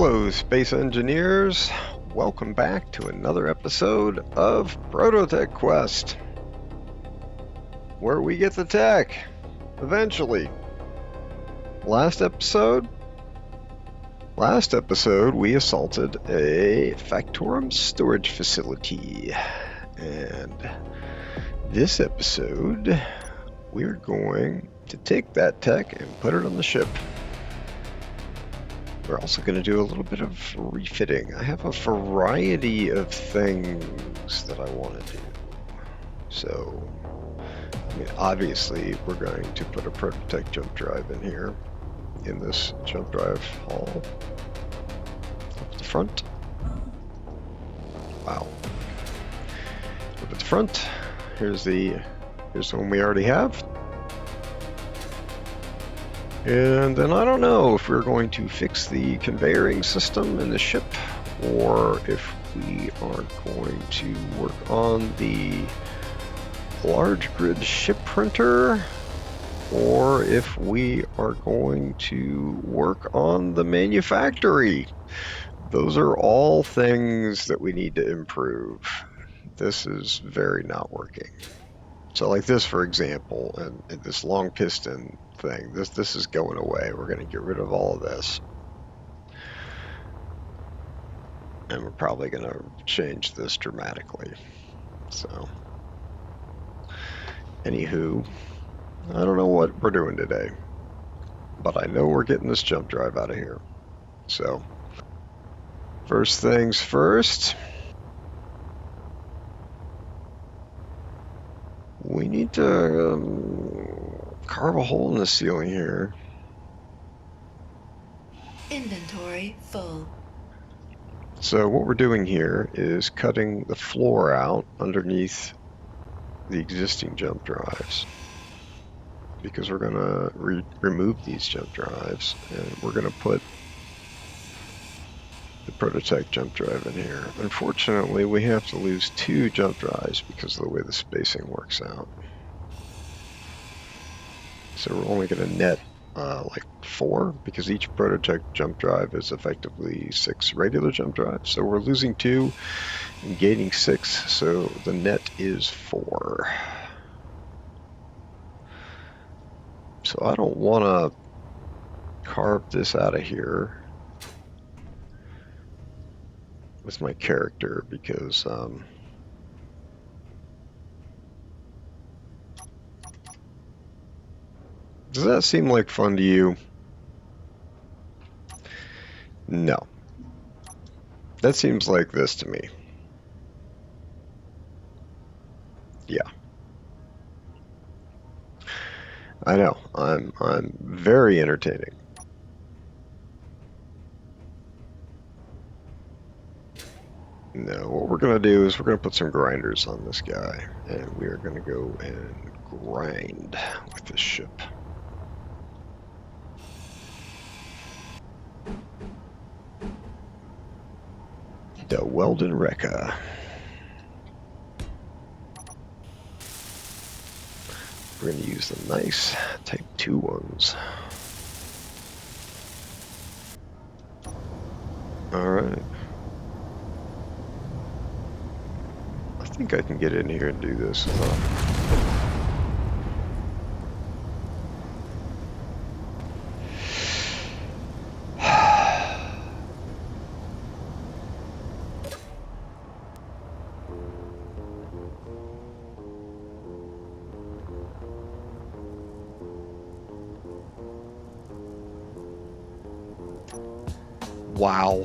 Hello, space engineers. Welcome back to another episode of ProtoTech Quest, where we get the tech, eventually. Last episode, we assaulted a Factorum storage facility, and this episode, we're going to take that tech and put it on the ship. We're also going to do a little bit of refitting. I have a variety of things that I want to do. So, I mean, obviously, we're going to put a ProtoTech jump drive in here, in this jump drive hall. Up at the front. Wow. Up at the front, here's the one we already have. And then I don't know if we're going to fix the conveying system in the ship, or if we are going to work on the large grid ship printer, or if we are going to work on the manufactory. Those are all things that we need to improve. This is very not working. So like this, for example, and this long piston thing, this is going away. We're going to get rid of all of this. And we're probably going to change this dramatically. So, anywho, I don't know what we're doing today, but I know we're getting this jump drive out of here. So, first things first. We need to carve a hole in the ceiling here. Inventory full. So what we're doing here is cutting the floor out underneath the existing jump drives, because we're going to remove these jump drives, and we're going to put the ProtoTech jump drive in here. Unfortunately, we have to lose 2 jump drives because of the way the spacing works out. So we're only going to net like 4, because each ProtoTech jump drive is effectively 6 regular jump drives. So we're losing 2 and gaining 6, so the net is 4. So I don't want to carve this out of here with my character, because does that seem like fun to you? No. That seems like this to me. Yeah. I know. I'm very entertaining. No, what we're going to do is we're going to put some grinders on this guy, and we are going to go and grind with this ship. The Weldon Rekka. We're going to use the nice Type 2 ones. Alright. I think I can get in here and do this. Wow.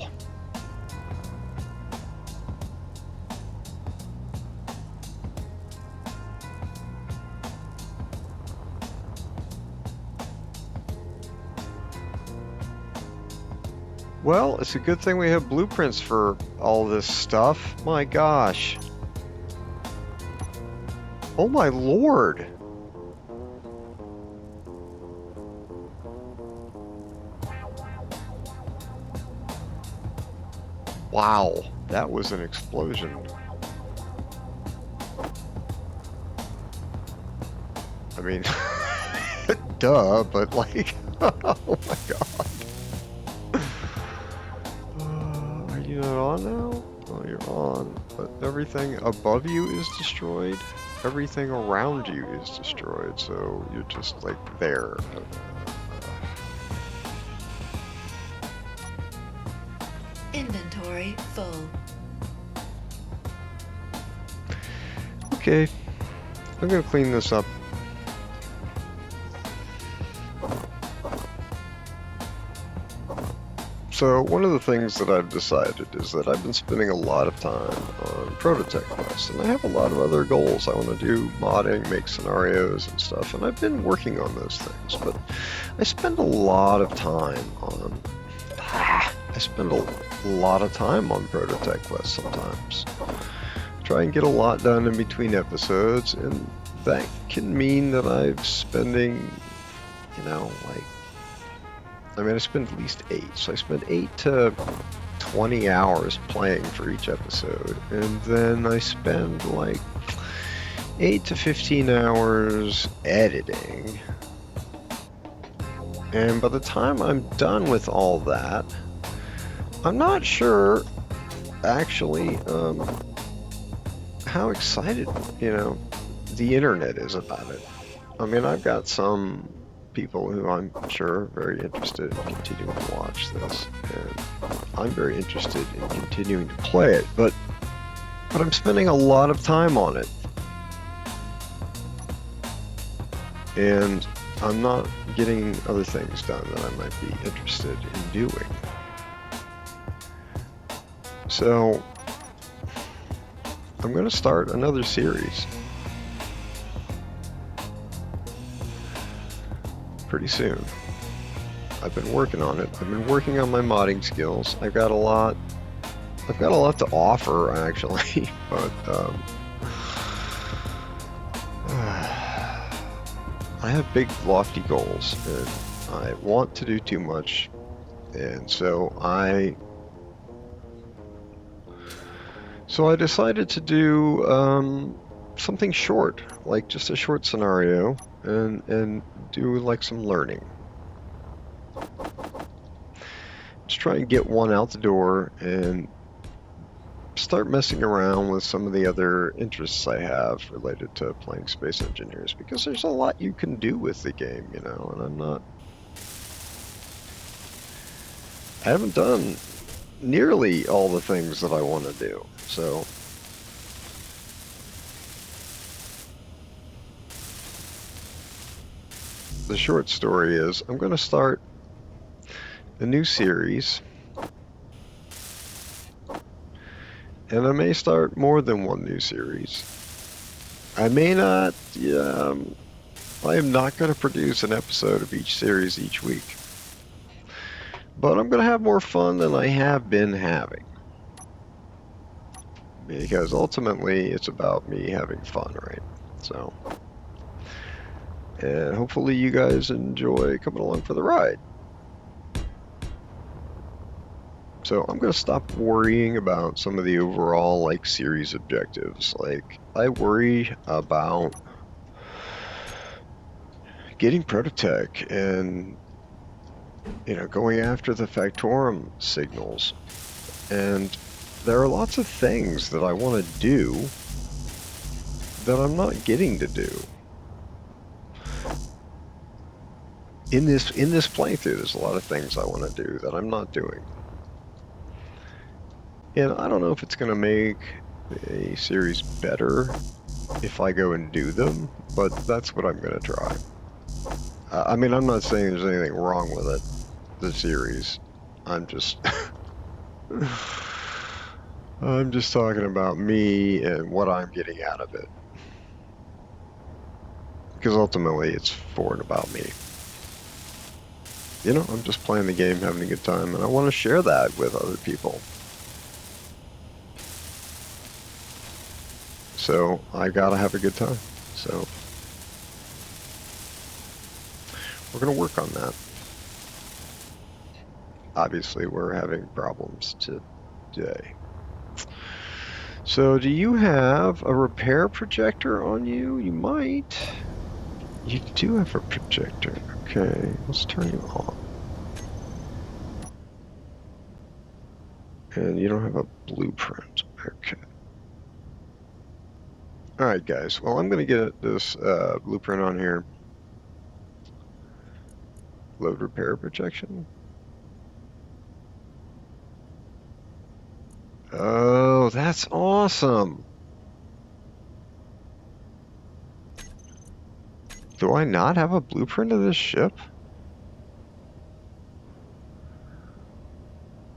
Well, it's a good thing we have blueprints for all this stuff. My gosh. Oh my lord. Wow, that was an explosion. I mean, duh, but like, oh my god. you're not on now? Oh, you're on, but everything above you is destroyed. Everything around you is destroyed, so you're just like there. Inventory full. Okay, I'm gonna clean this up. So one of the things that I've decided is that I've been spending a lot of time on ProtoTech quests, and I have a lot of other goals. I want to do modding, make scenarios and stuff, and I've been working on those things, but I spend a lot of time on ProtoTech quests sometimes. Try and get a lot done in between episodes, and that can mean that I'm spending, you know, like, I spend at least 8, so I spend 8 to 20 hours playing for each episode, and then I spend like 8 to 15 hours editing. And by the time I'm done with all that, I'm not sure actually how excited, the internet is about it. I've got some people who I'm sure are very interested in continuing to watch this, and I'm very interested in continuing to play it, but I'm spending a lot of time on it, and I'm not getting other things done that I might be interested in doing. So I'm going to start another series pretty soon. I've been working on it. I've been working on my modding skills. I've got a lot to offer actually, but I have big lofty goals and I want to do too much, and so I decided to do something short, like just a short scenario, and do like some learning. Just try and get one out the door and start messing around with some of the other interests I have related to playing Space Engineers, because there's a lot you can do with the game, and I haven't done nearly all the things that I want to do. So the short story is I'm going to start a new series, and I may start more than one new series. I may not, I am not going to produce an episode of each series each week, but I'm going to have more fun than I have been having, because ultimately it's about me having fun, right? So, and hopefully you guys enjoy coming along for the ride. So I'm going to stop worrying about some of the overall series objectives. I worry about getting ProtoTech and going after the Factorum signals, and there are lots of things that I want to do that I'm not getting to do. In this playthrough, there's a lot of things I want to do that I'm not doing. And I don't know if it's going to make a series better if I go and do them, but that's what I'm going to try. I'm not saying there's anything wrong with it, the series. I'm just I'm just talking about me and what I'm getting out of it. Because ultimately it's for and about me. I'm just playing the game, having a good time, and I want to share that with other people. So I gotta have a good time. So we're gonna work on that. Obviously we're having problems today. So do you have a repair projector on you? You might. You do have a projector. Okay, let's turn you on. And you don't have a blueprint. Okay. Alright guys, well I'm going to get this blueprint on here. Load repair projection. Oh, that's awesome. Do I not have a blueprint of this ship?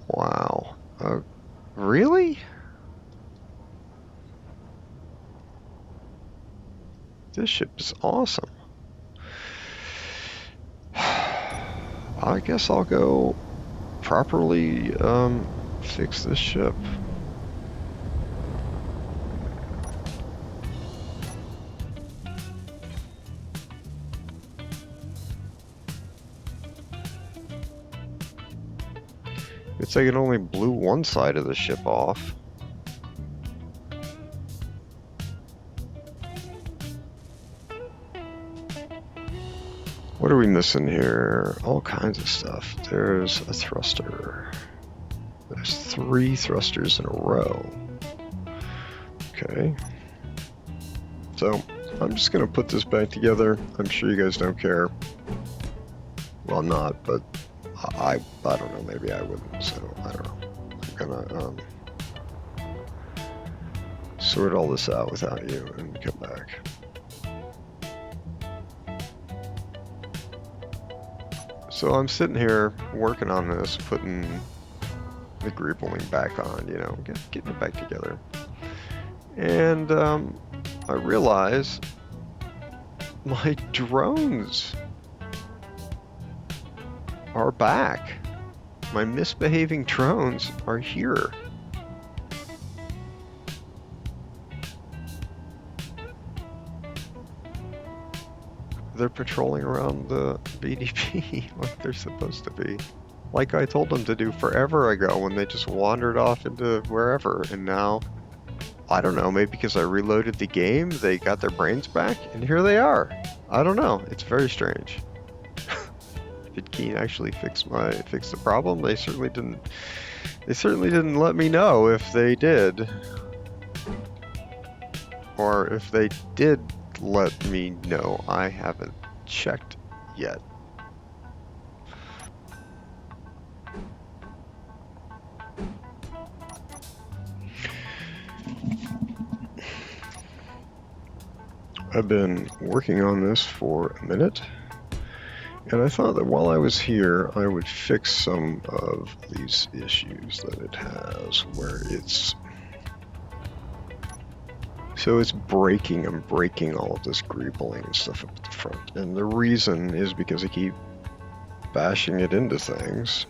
Wow. Really? This ship is awesome. I guess I'll go properly fix this ship. It's like it only blew one side of the ship off. What are we missing here? All kinds of stuff. There's a thruster. There's 3 thrusters in a row. Okay. So, I'm just going to put this back together. I'm sure you guys don't care. Well, I'm not, but I don't know. Maybe I wouldn't, so I don't know. I'm going to sort all this out without you and come back. So I'm sitting here working on this, putting the greebling back on, you know, getting it back together. And I realize my drones are back. My misbehaving drones are here. They're patrolling around the BDP like they're supposed to be. Like I told them to do forever ago when they just wandered off into wherever, and now, I don't know, maybe because I reloaded the game, they got their brains back, and here they are. I don't know, it's very strange. Did Keen actually fix the problem? They certainly didn't let me know if they did. Or if they did let me know, I haven't checked yet. I've been working on this for a minute, and I thought that while I was here, I would fix some of these issues that it has, where it's breaking. I'm breaking all of this greebling and stuff up at the front, and the reason is because I keep bashing it into things.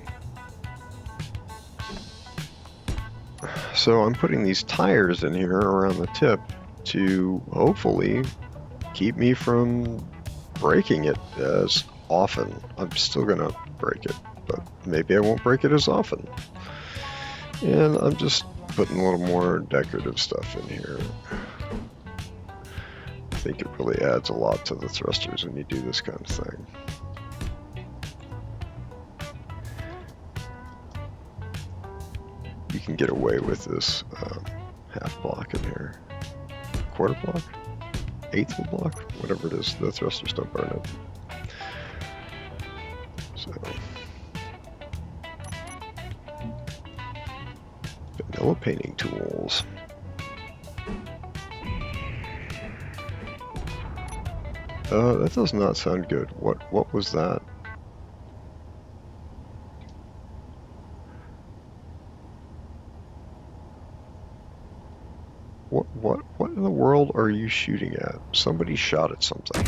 So I'm putting these tires in here around the tip to hopefully keep me from breaking it as often. I'm still gonna break it, but maybe I won't break it as often. And I'm just putting a little more decorative stuff in here. I think it really adds a lot to the thrusters when you do this kind of thing. You can get away with this half block in here. Quarter block? Eighth of a block? Whatever it is, the thrusters don't burn it. So, vanilla painting tools. That does not sound good. What was that? What in the world are you shooting at? Somebody shot at something.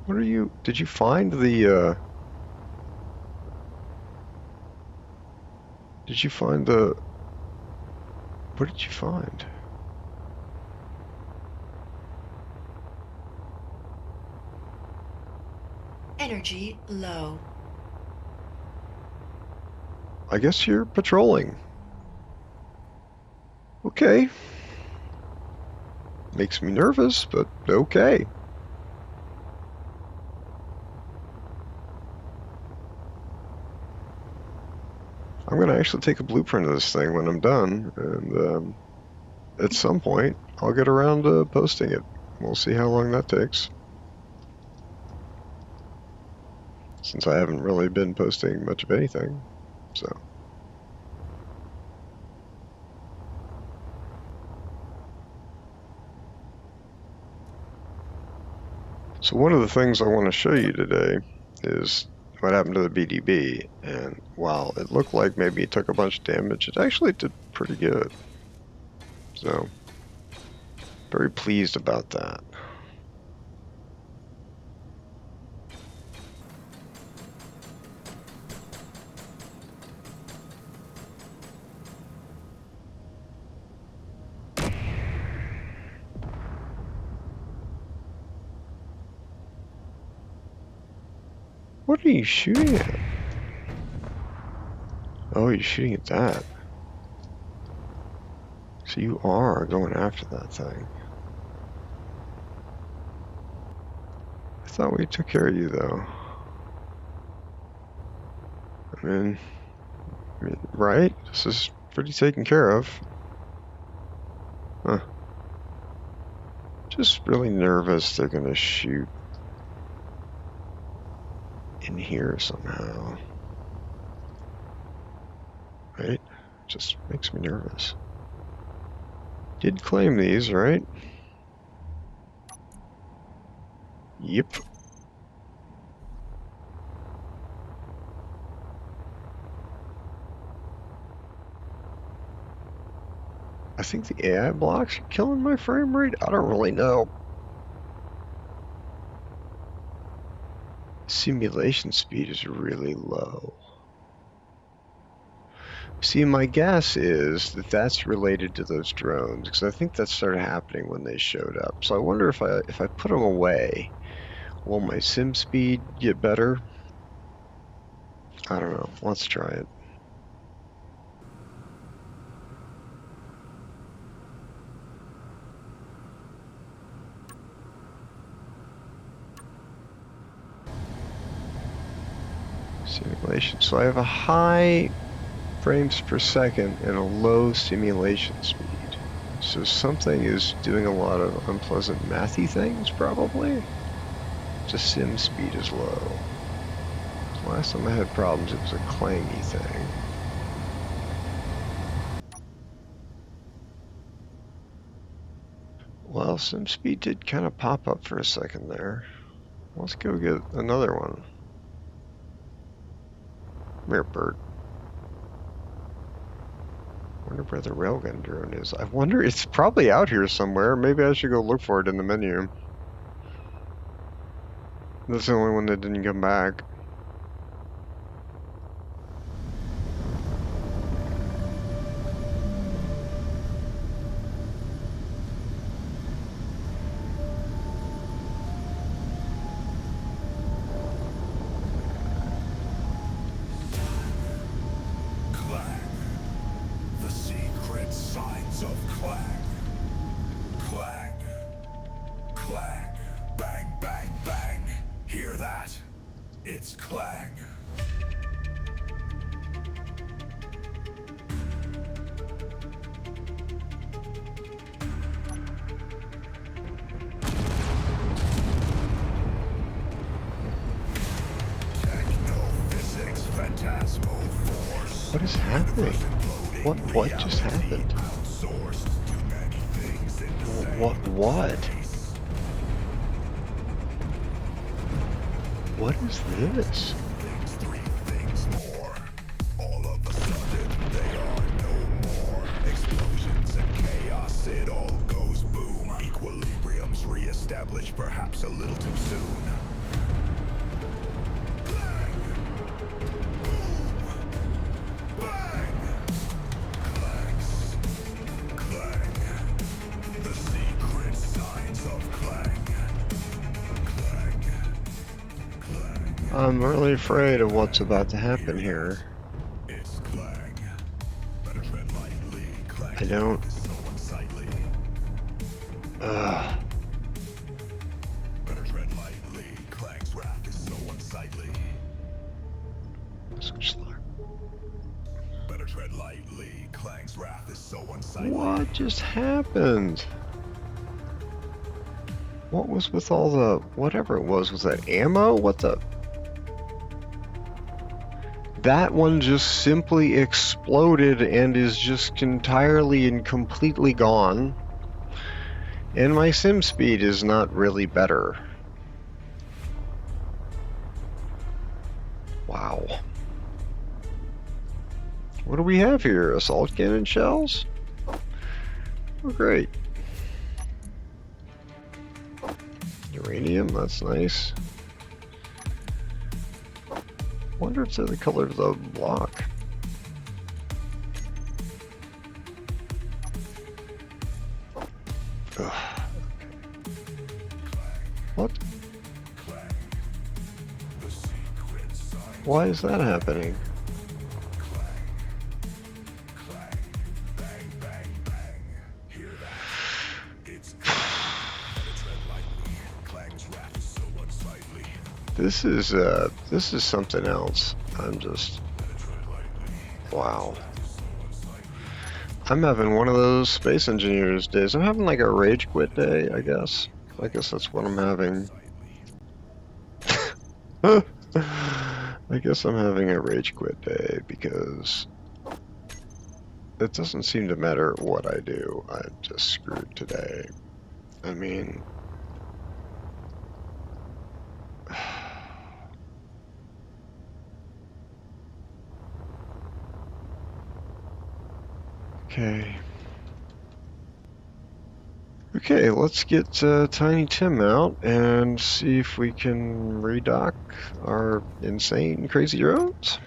What are you? Did you find the? Did you find the? What did you find? Energy low. I guess you're patrolling. Okay. Makes me nervous, but okay. going to actually take a blueprint of this thing when I'm done, and at some point I'll get around to posting it. We'll see how long that takes, since I haven't really been posting much of anything. So one of the things I want to show you today is what happened to the BDB, and while it looked like maybe it took a bunch of damage, it actually did pretty good. So, very pleased about that. What are you shooting at? Oh, you're shooting at that. So you are going after that thing. I thought we took care of you, though. I mean, right? This is pretty taken care of. Huh. Just really nervous they're gonna shoot in here somehow. Right? Just makes me nervous. Did claim these, right? Yep. I think the AI blocks are killing my frame rate. I don't really know. Simulation speed is really low. See, my guess is that that's related to those drones, because I think that started happening when they showed up. So I wonder if I put them away, will my sim speed get better? I don't know. Let's try it. Simulation. So I have a high frames per second and a low simulation speed. So something is doing a lot of unpleasant mathy things, probably. Just sim speed is low. Last time I had problems, it was a clangy thing. Well, sim speed did kind of pop up for a second there. Let's go get another one. Come here, bird. I wonder where the railgun drone is. I wonder, it's probably out here somewhere. Maybe I should go look for it in the menu. That's the only one that didn't come back. It's Clang. Techno-physics, phantasmal force. What is happening? What just happened? What? What is this? Three things more. All of a sudden, they are no more. Explosions and chaos, it all goes boom. Equilibrium's reestablished, perhaps a little too soon. Clang! Boom! Bang! Clangs! Clang! The secret signs of Clang. I'm really afraid of what's about to happen here. It's Clang. Better tread lightly. Clang I don't. is so unsightly. Ugh. Better tread lightly. Clang's wrath is so unsightly. Switch lock. Better What just happened? What was with all the, whatever it was that ammo? What the? That one just simply exploded and is just entirely and completely gone. And my sim speed is not really better. Wow. What do we have here? Assault cannon shells? Oh, great. Uranium, that's nice. Wonder if they're the color of the block. Ugh. What? Why is that happening? This is something else. I'm just, wow. I'm having one of those space engineers days. I'm having like a rage quit day, I guess. I guess that's what I'm having. I guess I'm having a rage quit day because it doesn't seem to matter what I do. I'm just screwed today. I mean, okay. Okay, let's get Tiny Tim out and see if we can redock our insane, crazy drones.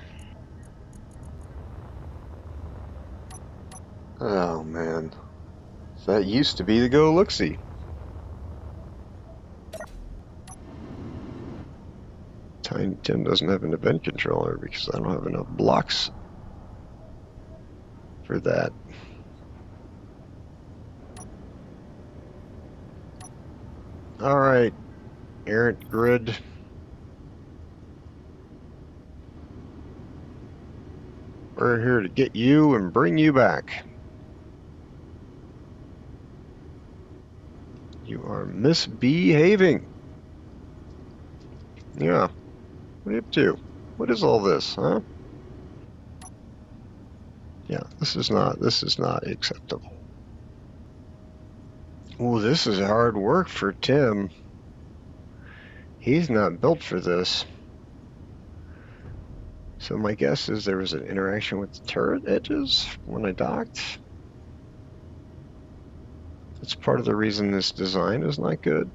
Oh man, that used to be the Go Looksee. Tiny Tim doesn't have an event controller because I don't have enough blocks for that. Alright, errant grid. We're here to get you and bring you back. You are misbehaving. Yeah. What are you up to? What is all this, huh? Yeah, this is not acceptable. Ooh, this is hard work for Tim. He's not built for this. So my guess is there was an interaction with the turret edges when I docked. That's part of the reason this design is not good.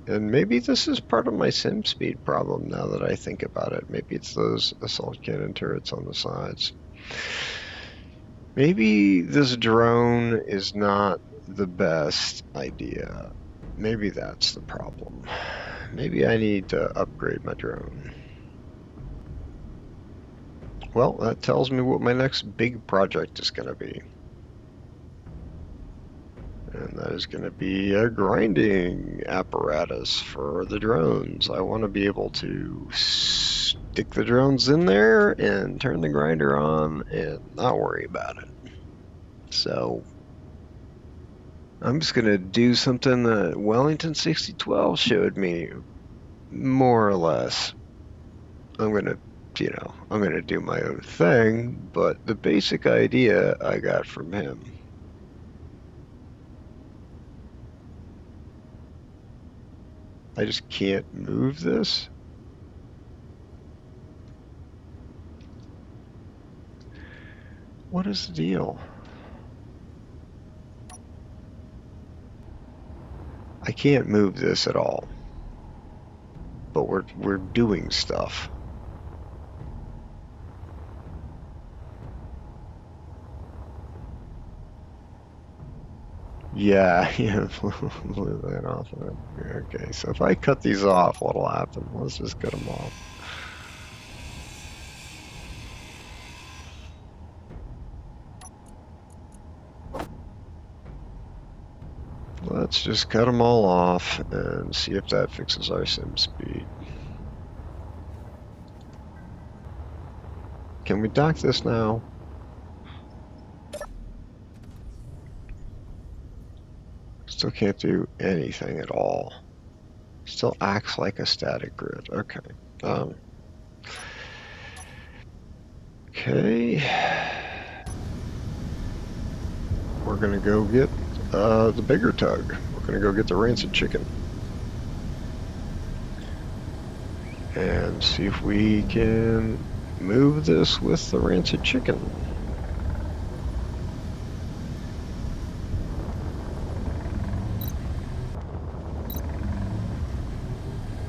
And maybe this is part of my sim speed problem now that I think about it. Maybe it's those assault cannon turrets on the sides. Maybe this drone is not the best idea. Maybe that's the problem. Maybe I need to upgrade my drone. Well, that tells me what my next big project is going to be. And that is going to be a grinding apparatus for the drones. I want to be able to stick the drones in there and turn the grinder on and not worry about it. So I'm just going to do something that Wellington 6012 showed me, more or less. I'm going to do my own thing, but the basic idea I got from him. I just can't move this. What is the deal? I can't move this at all. But we're doing stuff. Yeah, blew that off. Okay, so if I cut these off, what'll happen? Let's just cut them off. Let's just cut them all off and see if that fixes our sim speed. Can we dock this now? Still can't do anything at all. Still acts like a static grid. Okay. Okay. We're gonna go get the bigger tug. We're gonna go get the rancid chicken. And see if we can move this with the rancid chicken.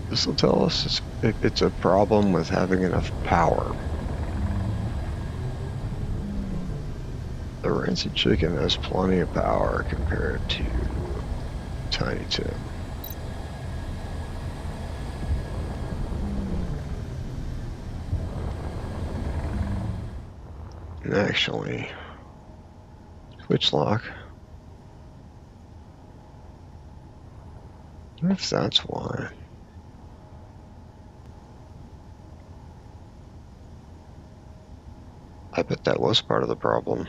This will tell us it's a problem with having enough power. The rancid chicken has plenty of power compared to Tiny Tim. And actually, switch lock. I wonder if that's why. I bet that was part of the problem.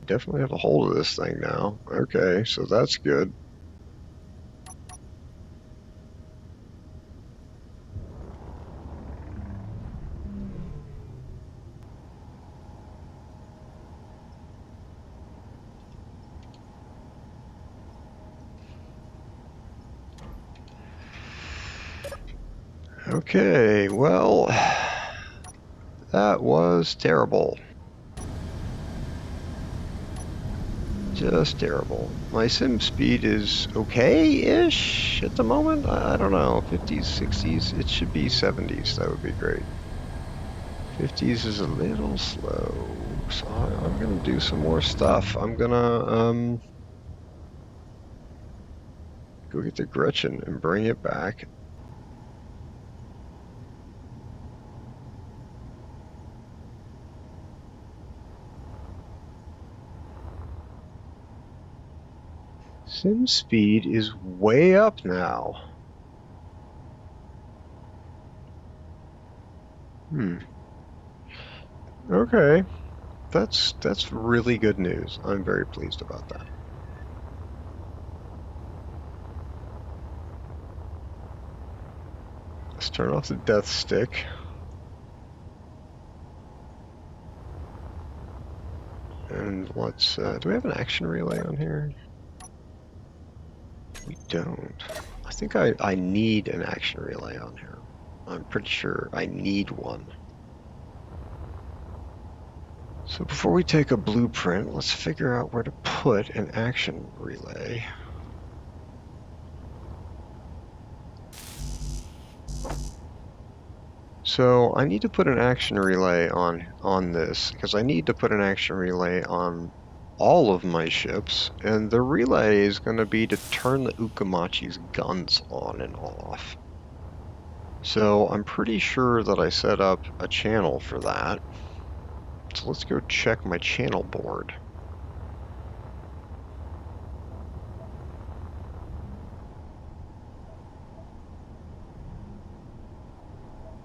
Definitely have a hold of this thing now. Okay, so that's good. Okay, well, that was terrible. Just terrible. My sim speed is okay-ish at the moment. I don't know, 50s, 60s. It should be 70s. That would be great. 50s is a little slow, so I'm gonna do some more stuff. I'm gonna go get the Gretchen and bring it back. Sim speed is way up now. Okay. That's really good news. I'm very pleased about that. Let's turn off the death stick. And let's, do we have an action relay on here? We don't. I think I need an action relay on here. I'm pretty sure I need one. So before we take a blueprint, let's figure out where to put an action relay. So I need to put an action relay on this, because I need to put an action relay on all of my ships, and the relay is going to be to turn the Ukamachi's guns on and off. So I'm pretty sure that I set up a channel for that. So let's go check my channel board.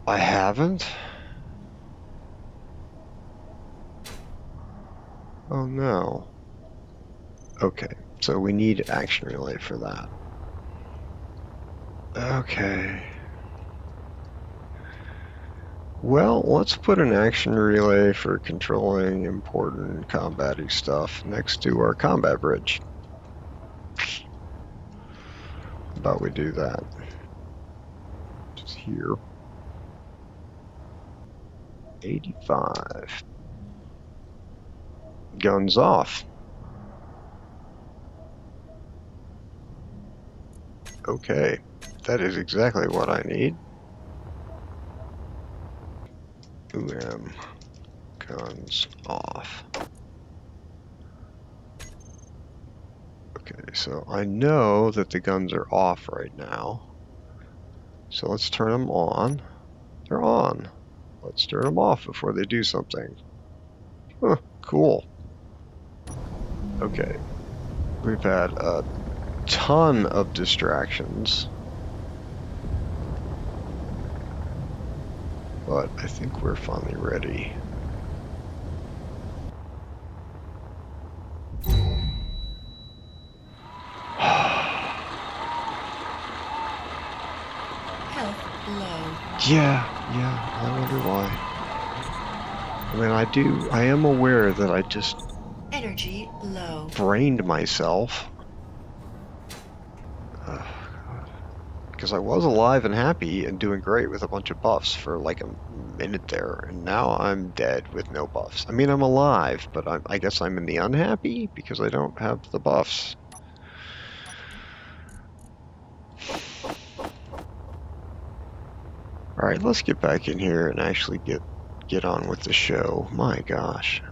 I haven't? Oh no. Okay, so we need action relay for that. Okay. Well, let's put an action relay for controlling important combating stuff next to our combat bridge. How about we do that? Just here. 85. Guns off. Okay, that is exactly what I need. Guns off. Okay, so I know that the guns are off right now. So let's turn them on. They're on. Let's turn them off before they do something. Huh, cool. Okay. We've had a ton of distractions. But I think we're finally ready. Yeah, I wonder why. I mean, I am aware that I just Energy low. brained myself. Because I was alive and happy and doing great with a bunch of buffs for like a minute there, and now I'm dead with no buffs. I mean, I'm alive, but I guess I'm in the unhappy because I don't have the buffs. All right, let's get back in here and actually get on with the show. My gosh.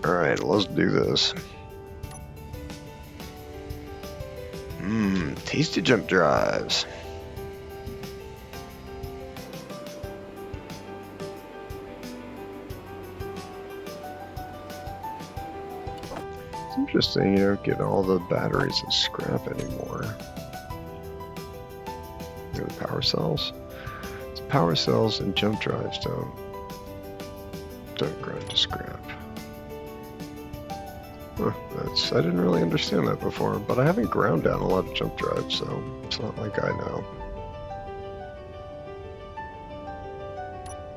All right, let's do this. Tasty jump drives. It's interesting you don't get all the batteries as scrap anymore. They're the power cells. It's power cells and jump drives don't grind to scrap. Huh, I didn't really understand that before, but I haven't ground down a lot of jump drives, so it's not like I know.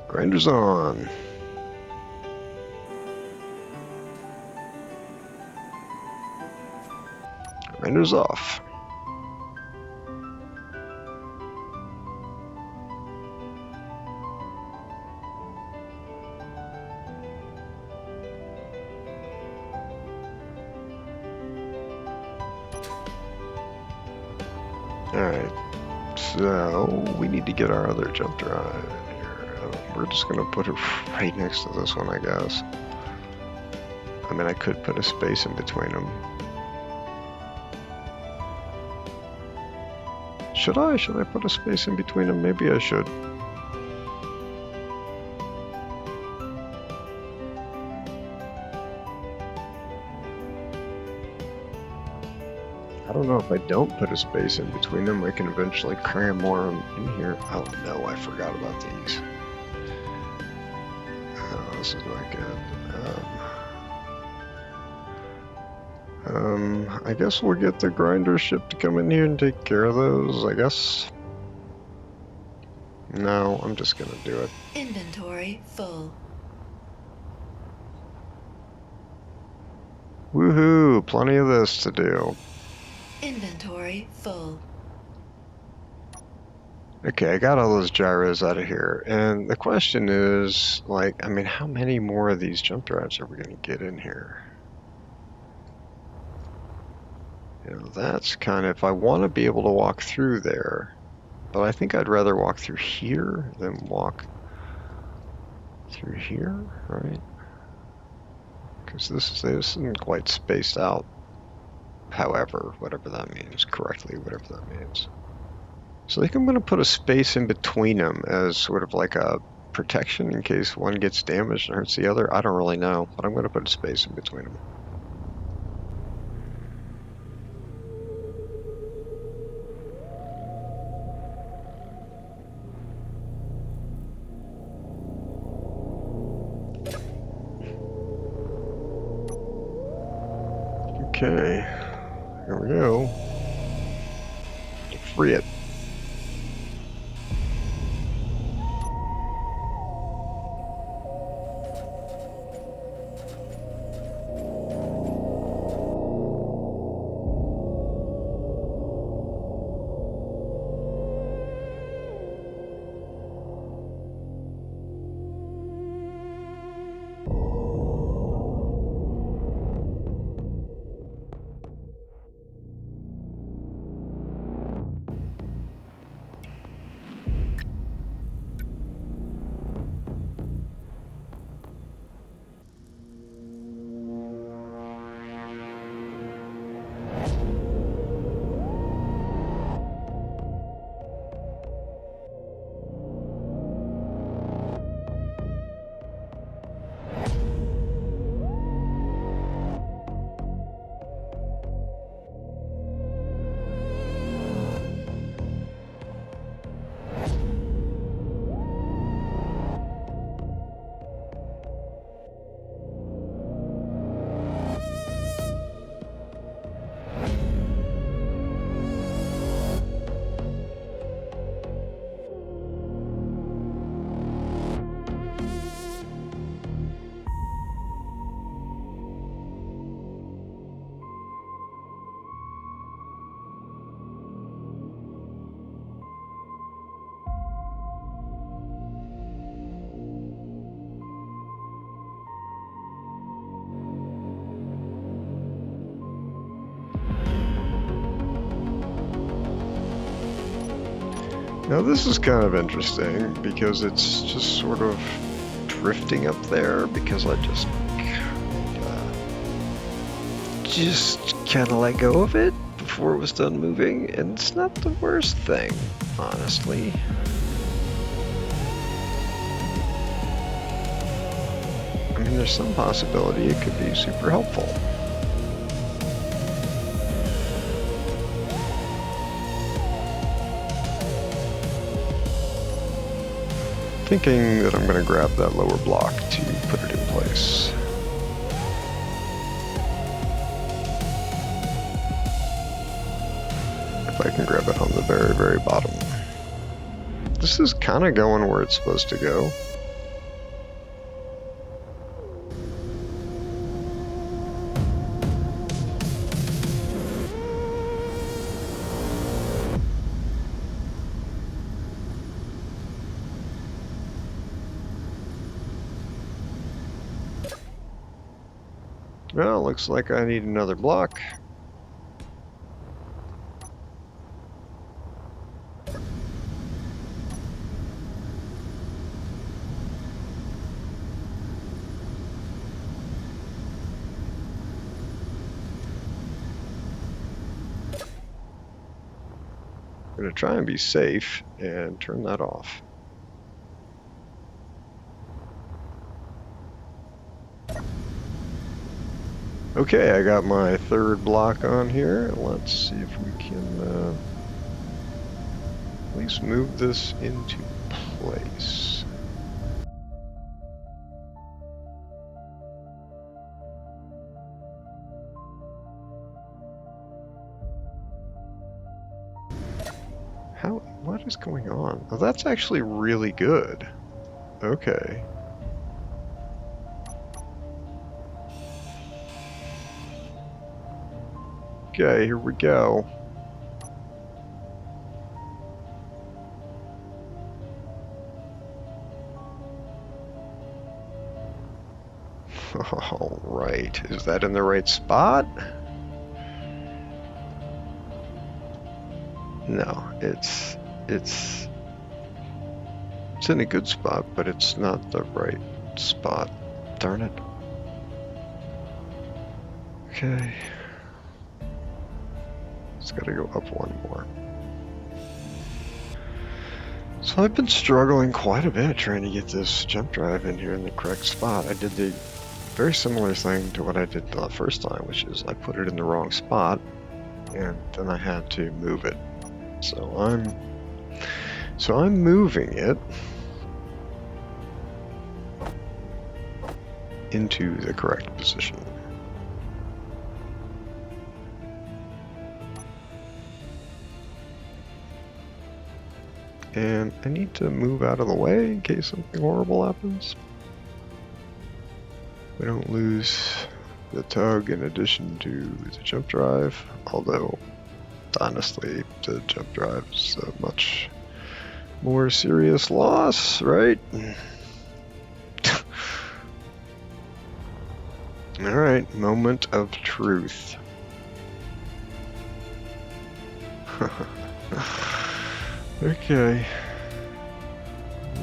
Grinders on. Grinders off. Alright, so we need to get our other jump drive in here. We're just gonna put it right next to this one, I guess. I mean, I could put a space in between them. Should I? Should I put a space in between them? Maybe I should. I don't know if I don't put a space in between them, I can eventually cram more in here. Oh no, I forgot about these. Oh, this is not good. I guess we'll get the grinder ship to come in here and take care of those, I guess. No, I'm just gonna do it. Inventory full. Woohoo! Plenty of this to do. Inventory full. Okay, I got all those gyros out of here, and the question is, like, I mean, how many more of these jump drives are we gonna get in here? You know, that's kind of, I want to be able to walk through there, but I think I'd rather walk through here than walk through here, right? Because this isn't quite spaced out, however, whatever that means, correctly, whatever that means. So I think I'm going to put a space in between them as sort of like a protection in case one gets damaged and hurts the other. I don't really know, but I'm going to put a space in between them. Okay, here we go. Free it. Now this is kind of interesting because it's just sort of drifting up there because I just kind of let go of it before it was done moving, and it's not the worst thing, honestly. I mean, there's some possibility it could be super helpful. Thinking that I'm going to grab that lower block to put it in place. If I can grab it on the very, very bottom. This is kind of going where it's supposed to go. Well, looks like I need another block. I'm going to try and be safe and turn that off. Okay, I got my third block on here. Let's see if we can at least move this into place. What is going on? Oh, that's actually really good. Okay. Okay, here we go. All right, is that in the right spot? No, it's in a good spot, but it's not the right spot. Darn it. Okay. It's got to go up one more. So I've been struggling quite a bit trying to get this jump drive in here in the correct spot. I did the very similar thing to what I did the first time, which is I put it in the wrong spot, and then I had to move it. So I'm moving it into the correct position. And I need to move out of the way in case something horrible happens. We don't lose the tug in addition to the jump drive, although honestly the jump drive is a much more serious loss, right? Alright, moment of truth. Okay.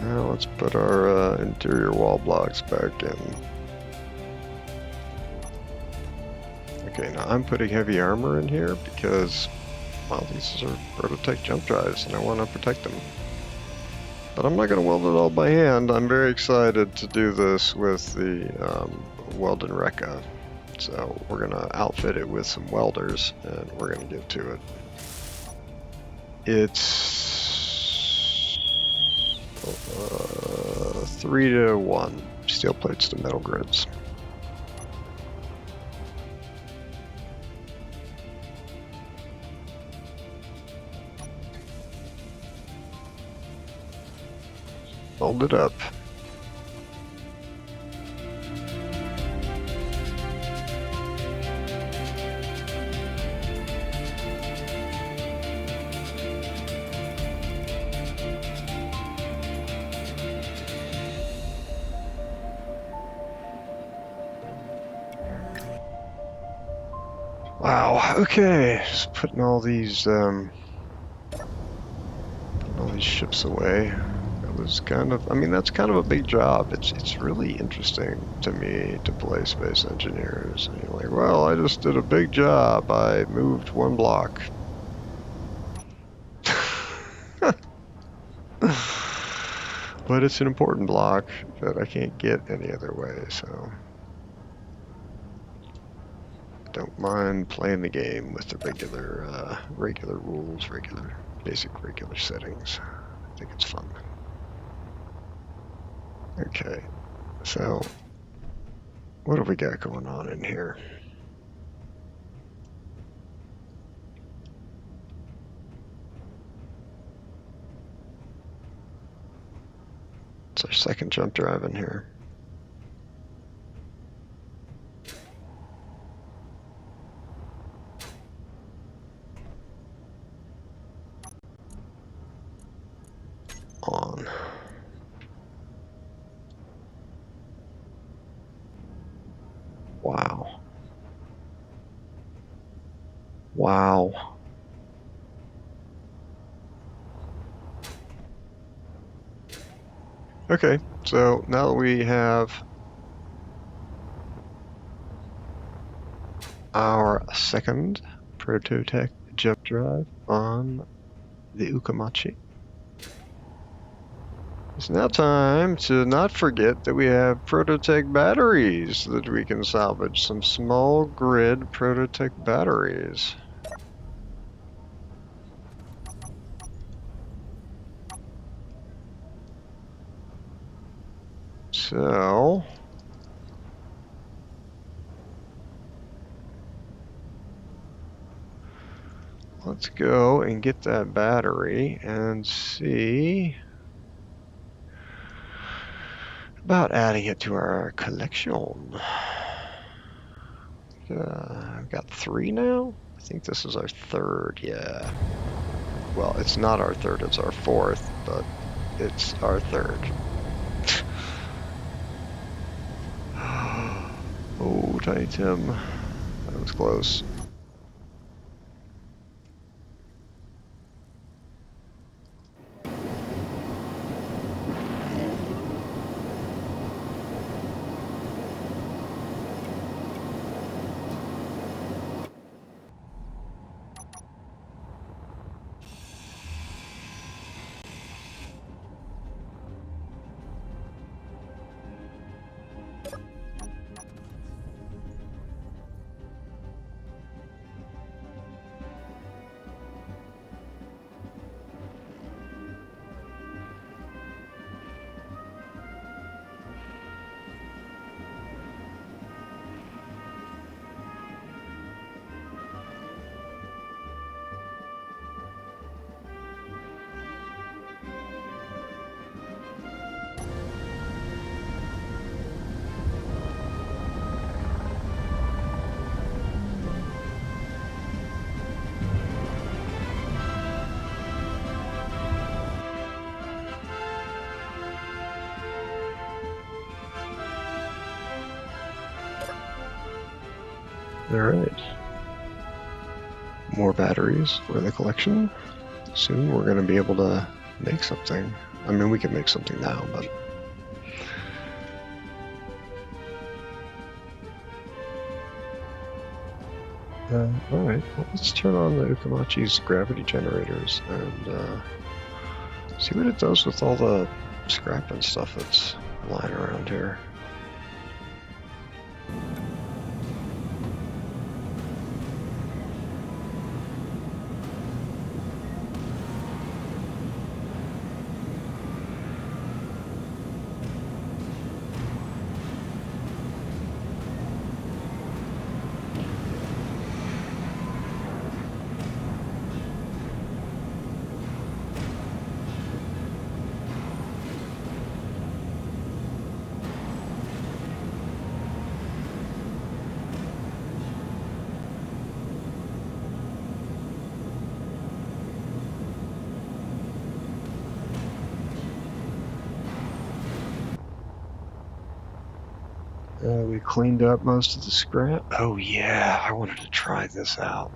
Now let's put our interior wall blocks back in. Okay, now I'm putting heavy armor in here because, well, these are ProtoTech jump drives and I want to protect them. But I'm not going to weld it all by hand. I'm very excited to do this with the welded Rekka. So we're going to outfit it with some welders and we're going to get to it. It's 3-to-1 steel plates to metal grids. Hold it up. Wow, okay, just putting all these these ships away. It was kind of, I mean, that's kind of a big job. It's really interesting to me to play space engineers. And you're like, well, I just did a big job. I moved one block. But it's an important block that I can't get any other way, so I don't mind playing the game with the regular rules, basic regular settings. I think it's fun. Okay, so what have we got going on in here? It's our second jump drive in here. On. Wow. Wow. Okay, so now that we have our second ProtoTech jump drive on the Ukamachi, it's now time to not forget that we have ProtoTech batteries that we can salvage. Some small grid ProtoTech batteries. So let's go and get that battery and see about adding it to our collection. I've got 3 now. I think this is our 3rd, yeah. Well, it's not our 3rd, it's our 4th, but it's our 3rd. Oh, Tiny Tim, that was close. Alright. More batteries for the collection. Soon we're going to be able to make something. I mean, we can make something now, but... Alright, well, let's turn on the Ukamachi's gravity generators and see what it does with all the scrap and stuff that's lying around here. We cleaned up most of the scrap. Oh yeah, I wanted to try this out.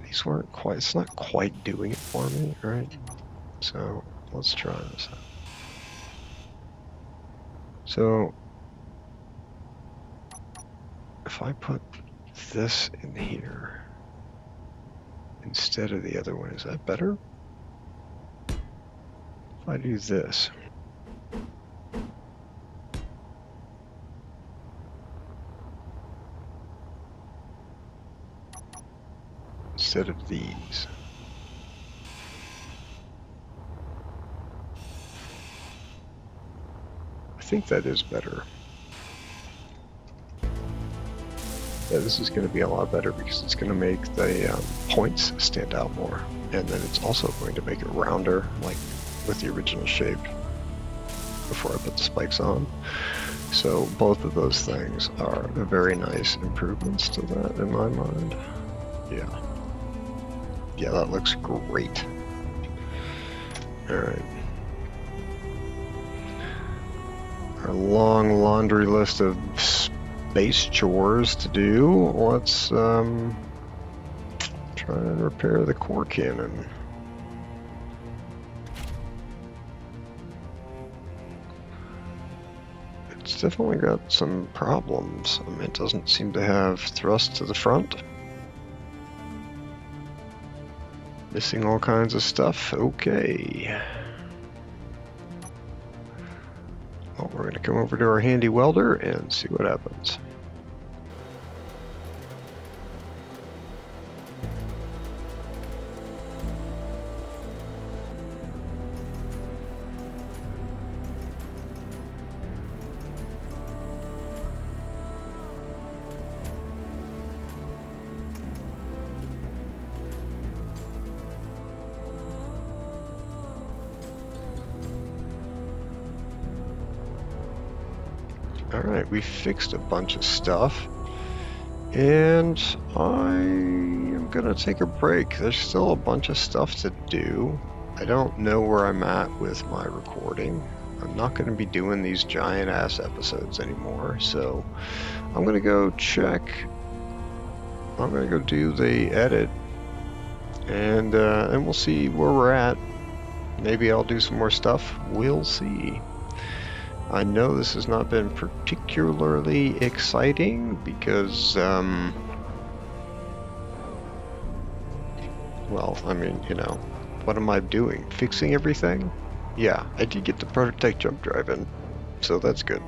these weren't quite, it's not quite doing it for me, right? So let's try this out. So if I put this in here instead of the other one, is that better? If I do this. Instead of these. I think that is better. Yeah, this is going to be a lot better because it's going to make the points stand out more. And then it's also going to make it rounder, like with the original shape, before I put the spikes on. So both of those things are very nice improvements to that in my mind. Yeah. Yeah, that looks great. Alright. Our long laundry list of space chores to do. Let's try and repair the core cannon. It's definitely got some problems. I mean, it doesn't seem to have thrust to the front. Missing all kinds of stuff. Okay. Well, we're going to come over to our handy welder and see what happens. Alright, we fixed a bunch of stuff, and I am gonna take a break. There's still a bunch of stuff to do. I don't know where I'm at with my recording. I'm not gonna be doing these giant ass episodes anymore, so I'm gonna go check. I'm gonna go do the edit, and we'll see where we're at. Maybe I'll do some more stuff. We'll see. I know this has not been particularly exciting because, well, I mean, you know, what am I doing? Fixing everything? Yeah, I did get the ProtoTech jump drive in, so that's good.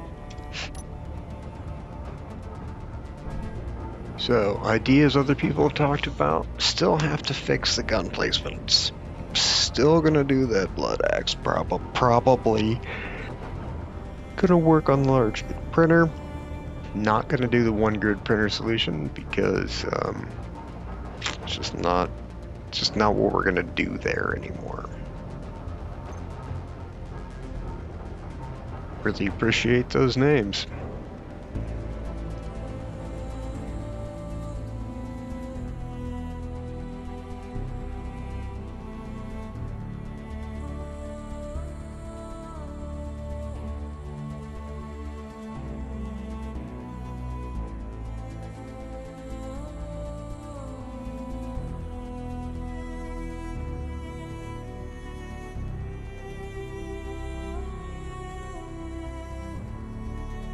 So, ideas other people have talked about, still have to fix the gun placements. Still gonna do that blood axe, probably. Gonna work on the large printer. Not gonna do the one grid printer solution because it's just not what we're gonna do there anymore. Really appreciate those names.